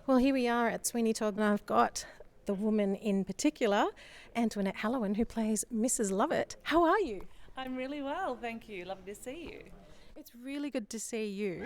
Well, here we are at Sweeney Todd, and I've got the woman in particular, Antoinette Halloran, who plays Mrs. Lovett. How are you? I'm really well, thank you. Lovely to see you. It's really good to see you.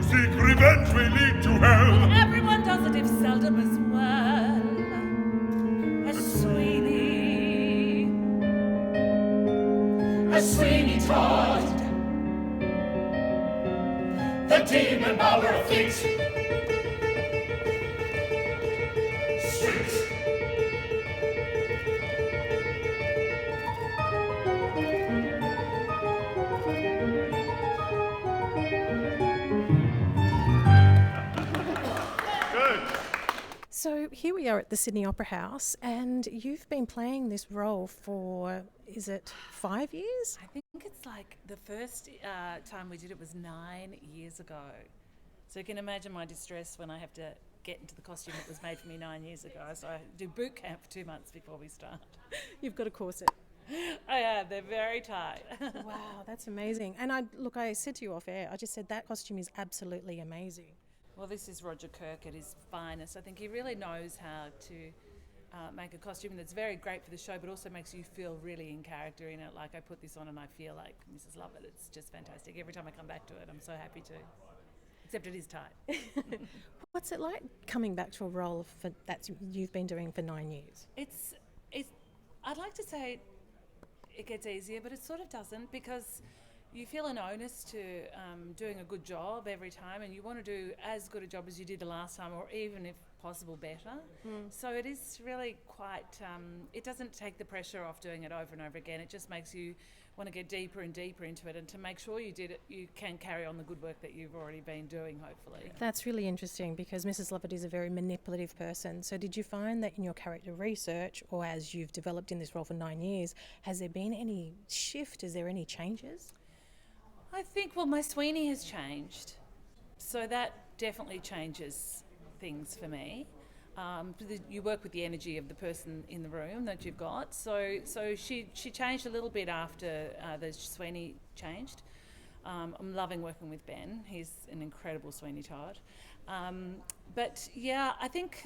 Seek revenge may lead to hell. Everyone does it if seldom as well as Sweeney. As Sweeney Todd, the demon bower of fate. Straight. So here we are at the Sydney Opera House, and you've been playing this role for, is it 5 years? I think it's like the first time we did it was 9 years ago. So you can imagine my distress when I have to get into the costume that was made for me 9 years ago. So I do boot camp for 2 months before we start. You've got a corset. I have, they're very tight. Wow, that's amazing. And I said to you off air, I just said that costume is absolutely amazing. Well, this is Roger Kirk at his finest. I think he really knows how to make a costume that's very great for the show, but also makes you feel really in character in it. Like, I put this on and I feel like Mrs. Lovett. It's just fantastic. Every time I come back to it, I'm so happy to. Except it is tight. What's it like coming back to a role that you've been doing for 9 years? It's. I'd like to say it gets easier, but it sort of doesn't, because you feel an onus to doing a good job every time, and you want to do as good a job as you did the last time, or even, if possible, better. So it is really quite, it doesn't take the pressure off doing it over and over again. It just makes you want to get deeper and deeper into it, and to make sure you did it, you can carry on the good work that you've already been doing, hopefully. That's really interesting, because Mrs. Lovett is a very manipulative person. So did you find that in your character research, or as you've developed in this role for 9 years, has there been any shift? Is there any changes? I think, well, my Sweeney has changed, so that definitely changes things for me. You work with the energy of the person in the room that you've got. So she changed a little bit after the Sweeney changed. I'm loving working with Ben. He's an incredible Sweeney Todd. But yeah, I think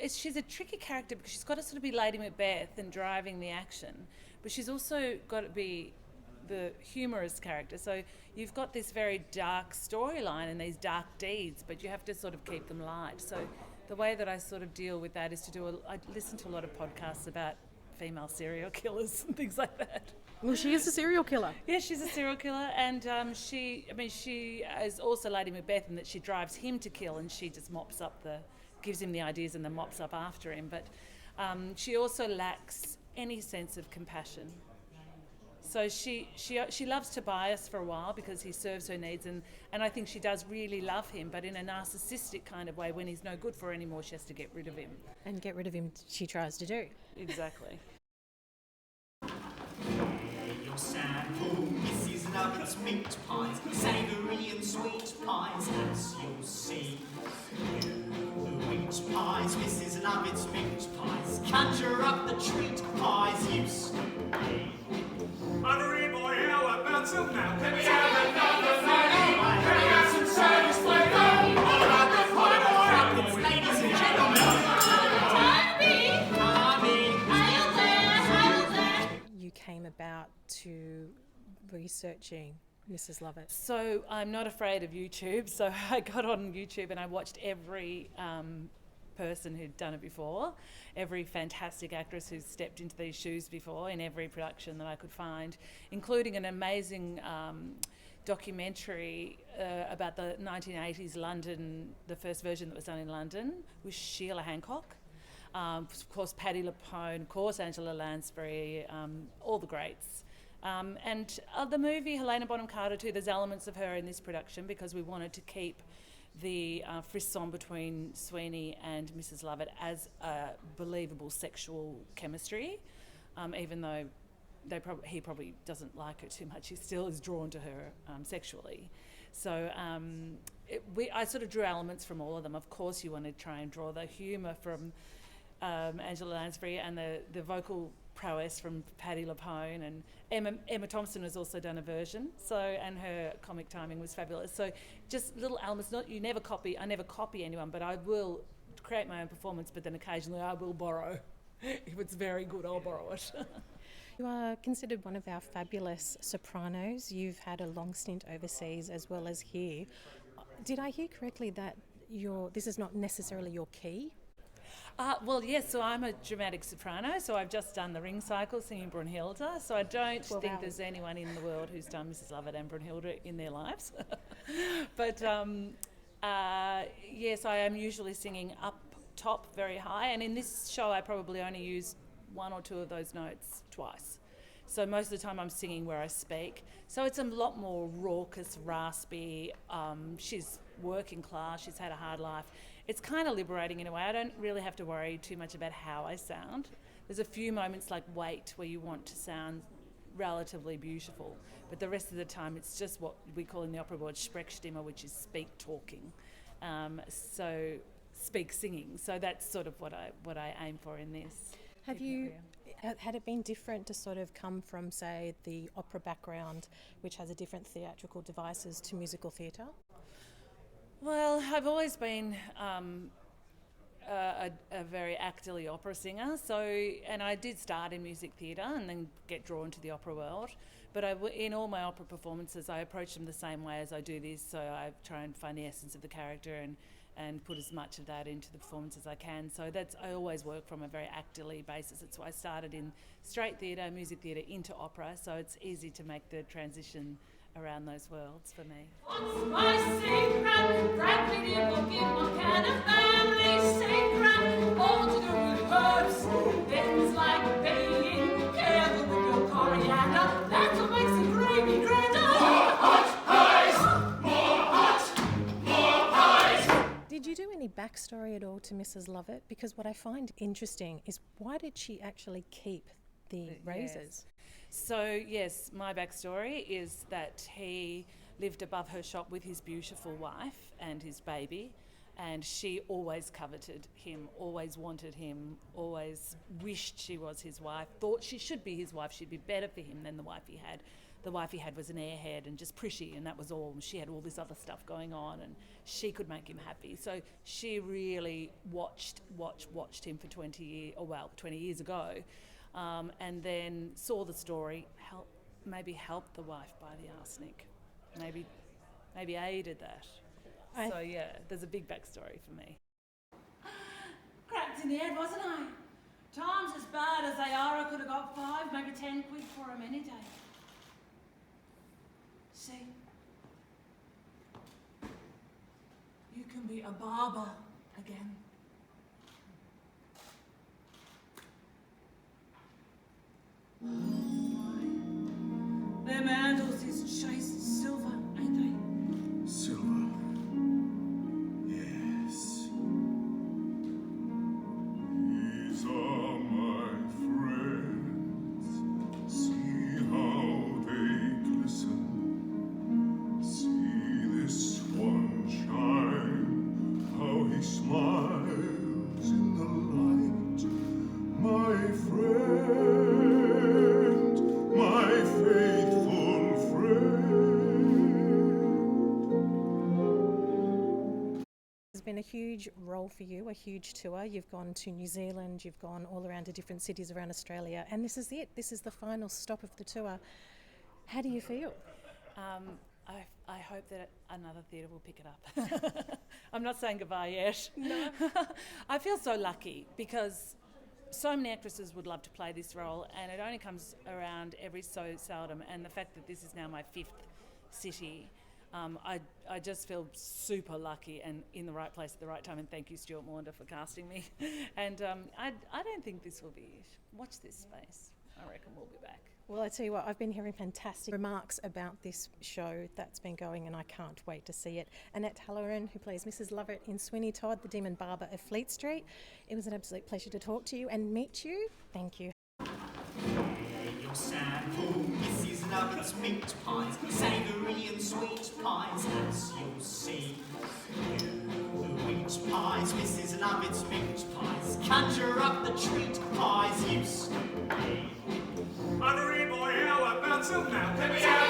she's a tricky character, because she's got to sort of be Lady Macbeth and driving the action, but she's also got to be the humorous character. So you've got this very dark storyline and these dark deeds, but you have to sort of keep them light. So the way that I sort of deal with that is I listen to a lot of podcasts about female serial killers and things like that. Well, she is a serial killer. Yeah, she's a serial killer, and she is also Lady Macbeth in that she drives him to kill, and she just gives him the ideas and then mops up after him. But she also lacks any sense of compassion. So she loves Tobias for a while because he serves her needs, and I think she does really love him, but in a narcissistic kind of way. When he's no good for her anymore, she has to get rid of him. And get rid of him she tries to do. Exactly. Your sample, Mrs. Lovett's meat pies, savoury and sweet pies, as you'll see. The wheat pies, Mrs. Lovett's meat pies, conjure up the treat pies used to be. Honorary boy, how about some now? Can we have another night? Can we have some service flavor? All about the final Crumpets, ladies and gentlemen. You came about to researching Mrs. Lovett. So I'm not afraid of YouTube, so I got on YouTube and I watched every person who'd done it before, every fantastic actress who's stepped into these shoes before in every production that I could find, including an amazing documentary about the 1980s London, the first version that was done in London, with Sheila Hancock. Of course, Patti LuPone, of course, Angela Lansbury, all the greats. And the movie Helena Bonham Carter too, there's elements of her in this production, because we wanted to keep the frisson between Sweeney and Mrs. Lovett as a believable sexual chemistry, even though he probably doesn't like her too much. He still is drawn to her sexually. So I sort of drew elements from all of them. Of course, you want to try and draw the humour from Angela Lansbury and the vocal prowess from Patti LuPone, and Emma Thompson has also done a version. So, and her comic timing was fabulous. So, just little elements. I never copy anyone, but I will create my own performance. But then occasionally I will borrow. If it's very good, I'll borrow it. You are considered one of our fabulous sopranos. You've had a long stint overseas as well as here. Did I hear correctly that this is not necessarily your key? Well, yes, so I'm a dramatic soprano, so I've just done the Ring Cycle singing Brunhilde, so I don't think there's anyone in the world who's done Mrs. Lovett and Brunhilde in their lives. But yes, I am usually singing up top very high, and in this show I probably only use one or two of those notes twice. So most of the time I'm singing where I speak. So it's a lot more raucous, raspy. She's working class, she's had a hard life. It's kind of liberating in a way. I don't really have to worry too much about how I sound. There's a few moments like Wait where you want to sound relatively beautiful, but the rest of the time it's just what we call in the opera world Sprechstimme, which is speak talking. So speak singing. So that's sort of what I aim for in this. Had it been different to sort of come from, say, the opera background, which has a different theatrical devices, to musical theatre? Well, I've always been a very actorly opera singer, and I did start in music theatre and then get drawn to the opera world. But in all my opera performances, I approach them the same way as I do this, so I try and find the essence of the character and put as much of that into the performance as I can. So I always work from a very actorly basis. That's why I started in straight theatre, music theatre into opera, so it's easy to make the transition around those worlds for me. What's my secret? Frankly, dear, look in what can a family secret? All to do with herbs, things like being careful with your coriander. That's what makes the gravy grander. Did you do any backstory at all to Mrs. Lovett? Because what I find interesting is, why did she actually keep the razors? So yes, my backstory is that he lived above her shop with his beautiful wife and his baby, and she always coveted him, always wanted him, always wished she was his wife, thought she should be his wife, she'd be better for him than the wife he had. The wife he had was an airhead and just pretty, and that was all. She had all this other stuff going on, and she could make him happy. So she really watched him for 20 years ago, and then saw the story, helped the wife buy the arsenic, maybe aided that. So yeah, there's a big backstory for me. Cracked in the head, wasn't I? Times as bad as they are, I could have got 5, maybe 10 quid for him any day. See, you can be a barber again. Their mantles is chased silver, ain't they? Silver. Yes. These are my friends. See how they glisten. See this one shine, how he smiles in the light. My friend, my faithful friend. It's been a huge role for you, a huge tour. You've gone to New Zealand, you've gone all around to different cities around Australia, and this is it. This is the final stop of the tour. How do you feel? I hope that another theatre will pick it up. I'm not saying goodbye yet. No. I feel so lucky because so many actresses would love to play this role, and it only comes around every so seldom. And the fact that this is now my 5th city, I just feel super lucky and in the right place at the right time. And thank you, Stuart Maunder, for casting me. And I don't think this will be it. Watch this space. I reckon we'll be back. Well, I tell you what, I've been hearing fantastic remarks about this show that's been going, and I can't wait to see it. Antoinette Halloran, who plays Mrs. Lovett in Sweeney Todd, the Demon Barber of Fleet Street. It was an absolute pleasure to talk to you and meet you. Thank you. sample Mrs. Lovett's meat pies, savoury and sweet pies, as you'll see. You wheat pies, Mrs. Lovett's meat pies, conjure up the treat pies used to be. Hurry, boy, how about some now? Can we have